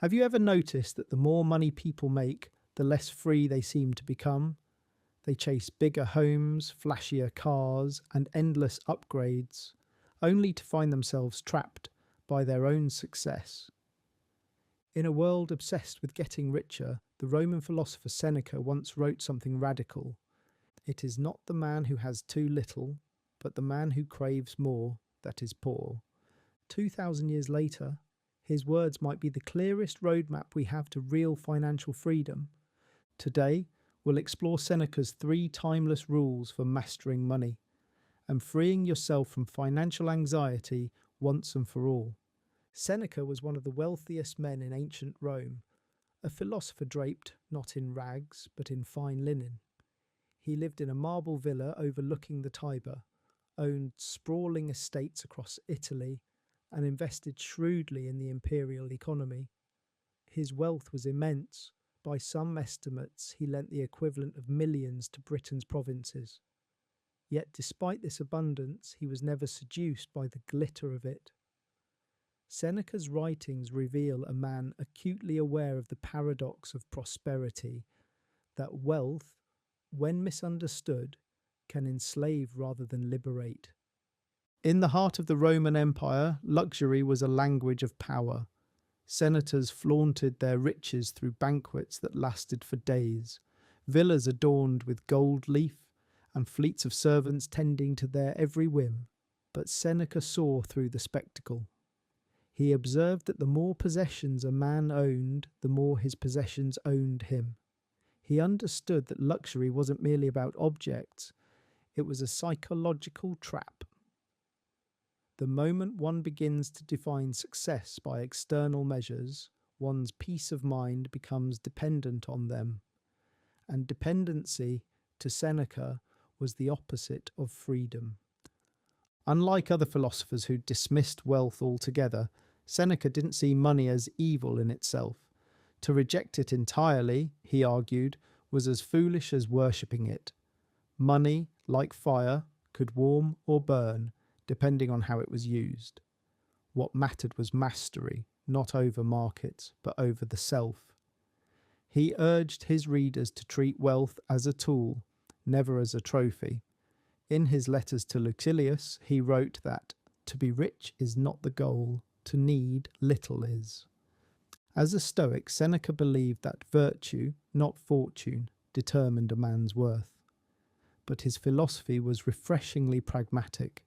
Have you ever noticed that the more money people make, the less free they seem to become? They chase bigger homes, flashier cars, and endless upgrades, only to find themselves trapped by their own success. In a world obsessed with getting richer, the Roman philosopher Seneca once wrote something radical. It is not the man who has too little, but the man who craves more that is poor. 2,000 years later, his words might be the clearest roadmap we have to real financial freedom. Today, we'll explore Seneca's 3 timeless rules for mastering money and freeing yourself from financial anxiety once and for all. Seneca was one of the wealthiest men in ancient Rome, a philosopher draped not in rags but in fine linen. He lived in a marble villa overlooking the Tiber, owned sprawling estates across Italy, and invested shrewdly in the imperial economy. His wealth was immense. By some estimates, he lent the equivalent of millions to Britain's provinces. Yet despite this abundance, he was never seduced by the glitter of it. Seneca's writings reveal a man acutely aware of the paradox of prosperity, that wealth, when misunderstood, can enslave rather than liberate. In the heart of the Roman Empire, luxury was a language of power. Senators flaunted their riches through banquets that lasted for days, villas adorned with gold leaf, and fleets of servants tending to their every whim. But Seneca saw through the spectacle. He observed that the more possessions a man owned, the more his possessions owned him. He understood that luxury wasn't merely about objects, it was a psychological trap. The moment one begins to define success by external measures, one's peace of mind becomes dependent on them. And dependency, to Seneca, was the opposite of freedom. Unlike other philosophers who dismissed wealth altogether, Seneca didn't see money as evil in itself. To reject it entirely, he argued, was as foolish as worshipping it. Money, like fire, could warm or burn, depending on how it was used. What mattered was mastery, not over markets, but over the self. He urged his readers to treat wealth as a tool, never as a trophy. In his letters to Lucilius, he wrote that, "To be rich is not the goal, to need little is." As a Stoic, Seneca believed that virtue, not fortune, determined a man's worth. But his philosophy was refreshingly pragmatic.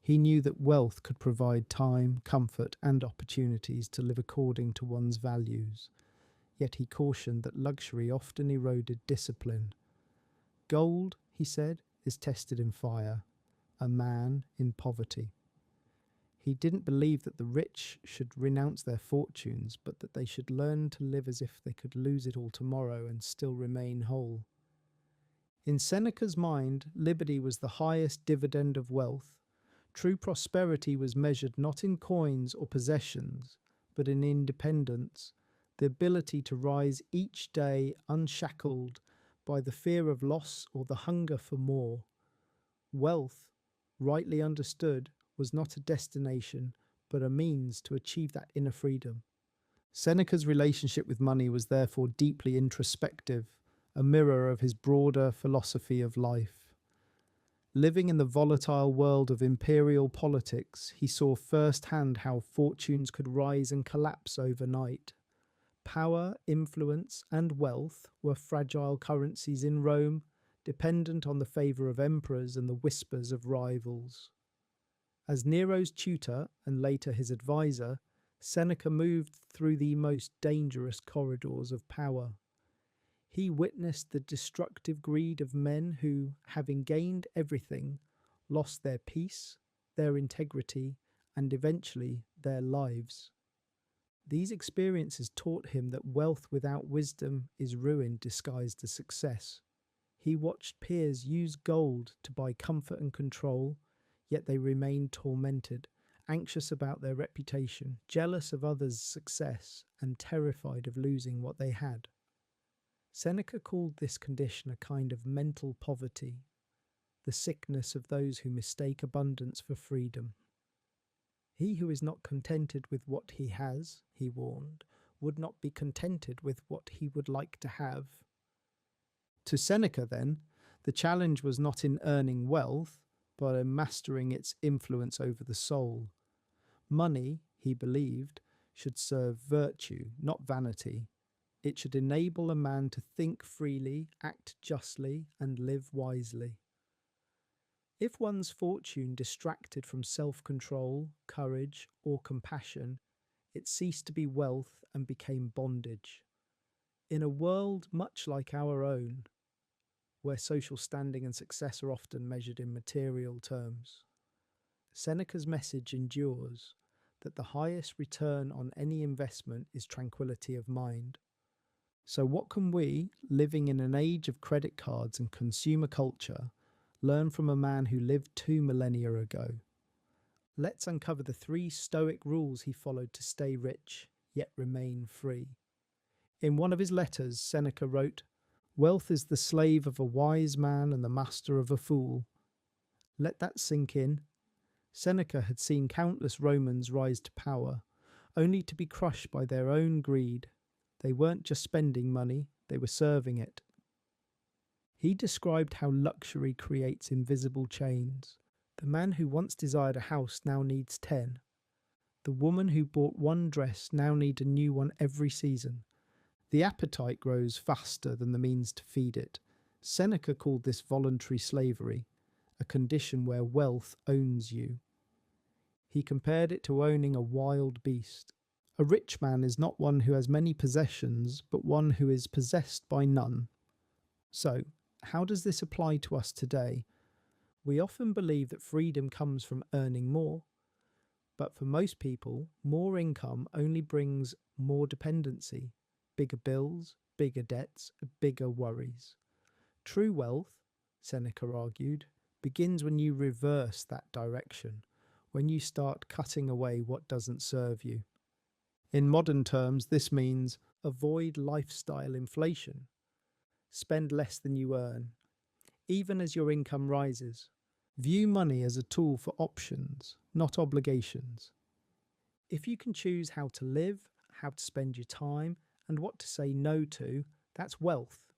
He knew that wealth could provide time, comfort, and opportunities to live according to one's values. Yet he cautioned that luxury often eroded discipline. Gold, he said, is tested in fire, a man in poverty. He didn't believe that the rich should renounce their fortunes, but that they should learn to live as if they could lose it all tomorrow and still remain whole. In Seneca's mind, liberty was the highest dividend of wealth. True prosperity was measured not in coins or possessions, but in independence, the ability to rise each day unshackled by the fear of loss or the hunger for more. Wealth, rightly understood, was not a destination, but a means to achieve that inner freedom. Seneca's relationship with money was therefore deeply introspective, a mirror of his broader philosophy of life. Living in the volatile world of imperial politics, he saw firsthand how fortunes could rise and collapse overnight. Power, influence, and wealth were fragile currencies in Rome, dependent on the favour of emperors and the whispers of rivals. As Nero's tutor and later his advisor, Seneca moved through the most dangerous corridors of power. He witnessed the destructive greed of men who, having gained everything, lost their peace, their integrity, and eventually their lives. These experiences taught him that wealth without wisdom is ruin disguised as success. He watched peers use gold to buy comfort and control, yet they remained tormented, anxious about their reputation, jealous of others' success, and terrified of losing what they had. Seneca called this condition a kind of mental poverty, the sickness of those who mistake abundance for freedom. He who is not contented with what he has, he warned, would not be contented with what he would like to have. To Seneca, then, the challenge was not in earning wealth, but in mastering its influence over the soul. Money, he believed, should serve virtue, not vanity. It should enable a man to think freely, act justly, and live wisely. If one's fortune distracted from self-control, courage, or compassion, it ceased to be wealth and became bondage. In a world much like our own, where social standing and success are often measured in material terms, Seneca's message endures that the highest return on any investment is tranquility of mind. So what can we, living in an age of credit cards and consumer culture, learn from a man who lived 2 millennia ago? Let's uncover the 3 Stoic rules he followed to stay rich, yet remain free. In one of his letters, Seneca wrote, "Wealth is the slave of a wise man and the master of a fool." Let that sink in. Seneca had seen countless Romans rise to power, only to be crushed by their own greed. They weren't just spending money, they were serving it. He described how luxury creates invisible chains. The man who once desired a house now needs 10. The woman who bought one dress now needs a new one every season. The appetite grows faster than the means to feed it. Seneca called this voluntary slavery, a condition where wealth owns you. He compared it to owning a wild beast. A rich man is not one who has many possessions, but one who is possessed by none. So, how does this apply to us today? We often believe that freedom comes from earning more, but for most people, more income only brings more dependency, bigger bills, bigger debts, bigger worries. True wealth, Seneca argued, begins when you reverse that direction, when you start cutting away what doesn't serve you. In modern terms, this means avoid lifestyle inflation. Spend less than you earn, even as your income rises. View money as a tool for options, not obligations. If you can choose how to live, how to spend your time, and what to say no to, that's wealth.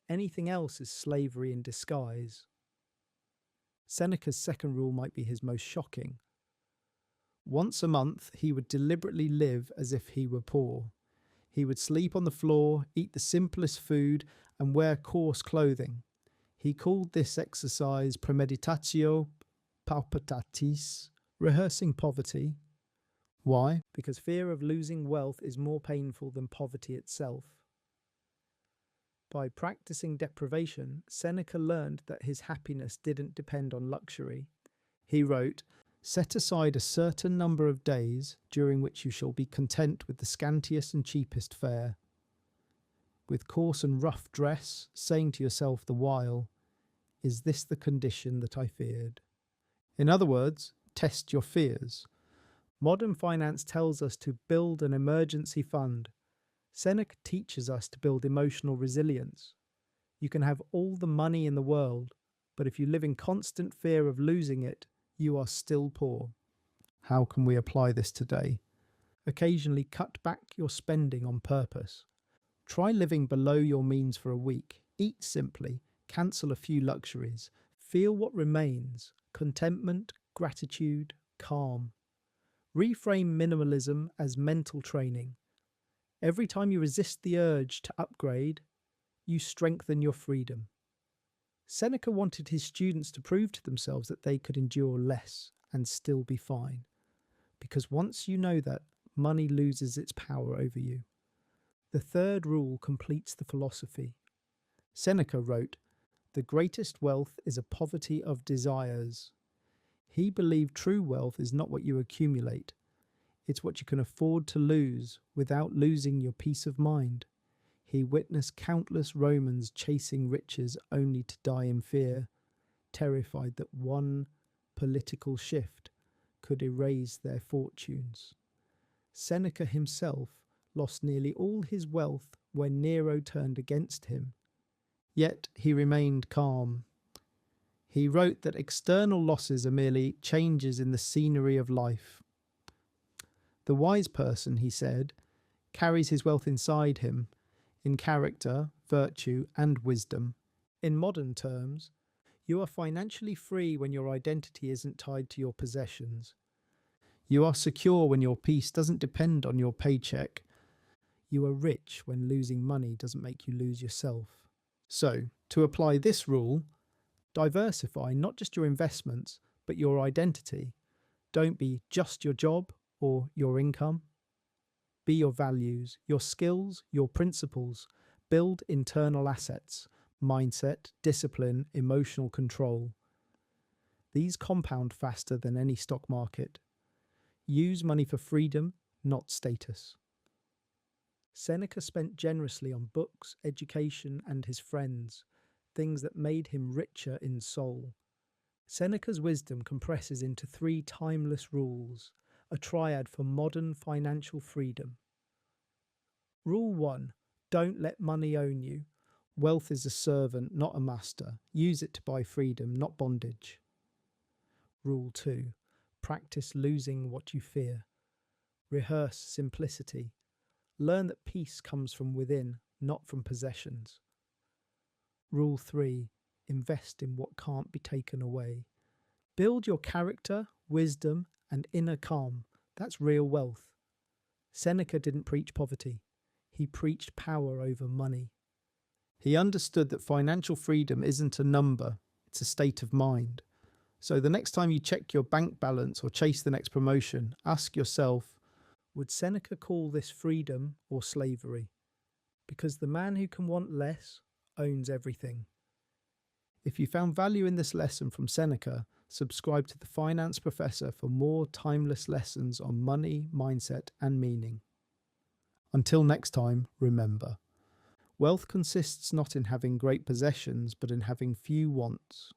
Anything else is slavery in disguise. Seneca's second rule might be his most shocking. Once a month, he would deliberately live as if he were poor. He would sleep on the floor, eat the simplest food, and wear coarse clothing. He called this exercise premeditatio paupertatis, rehearsing poverty. Why? Because fear of losing wealth is more painful than poverty itself. By practicing deprivation, Seneca learned that his happiness didn't depend on luxury. He wrote, "Set aside a certain number of days during which you shall be content with the scantiest and cheapest fare, with coarse and rough dress, saying to yourself the while, 'Is this the condition that I feared?'" In other words, test your fears. Modern finance tells us to build an emergency fund. Seneca teaches us to build emotional resilience. You can have all the money in the world, but if you live in constant fear of losing it, you are still poor. How can we apply this today? Occasionally cut back your spending on purpose. Try living below your means for a week. Eat simply. Cancel a few luxuries. Feel what remains. Contentment, gratitude, calm. Reframe minimalism as mental training. Every time you resist the urge to upgrade, you strengthen your freedom. Seneca wanted his students to prove to themselves that they could endure less and still be fine. Because once you know that, money loses its power over you. The third rule completes the philosophy. Seneca wrote, "The greatest wealth is a poverty of desires." He believed true wealth is not what you accumulate. It's what you can afford to lose without losing your peace of mind. He witnessed countless Romans chasing riches only to die in fear, terrified that one political shift could erase their fortunes. Seneca himself lost nearly all his wealth when Nero turned against him. Yet he remained calm. He wrote that external losses are merely changes in the scenery of life. The wise person, he said, carries his wealth inside him, in character, virtue, and wisdom. In modern terms, you are financially free when your identity isn't tied to your possessions. You are secure when your peace doesn't depend on your paycheck. You are rich when losing money doesn't make you lose yourself. So, to apply this rule, diversify not just your investments, but your identity. Don't be just your job or your income. Be your values, your skills, your principles. Build internal assets, mindset, discipline, emotional control. These compound faster than any stock market. Use money for freedom, not status. Seneca spent generously on books, education, and his friends, things that made him richer in soul. Seneca's wisdom compresses into 3 timeless rules, a triad for modern financial freedom. Rule 1. Don't let money own you. Wealth is a servant, not a master. Use it to buy freedom, not bondage. Rule 2. Practice losing what you fear. Rehearse simplicity. Learn that peace comes from within, not from possessions. Rule 3. Invest in what can't be taken away. Build your character, wisdom, and inner calm. That's real wealth. Seneca didn't preach poverty. He preached power over money. He understood that financial freedom isn't a number, it's a state of mind. So the next time you check your bank balance or chase the next promotion, ask yourself, would Seneca call this freedom or slavery? Because the man who can want less owns everything. If you found value in this lesson from Seneca, subscribe to The Finance Professor for more timeless lessons on money, mindset, and meaning. Until next time, remember, wealth consists not in having great possessions, but in having few wants.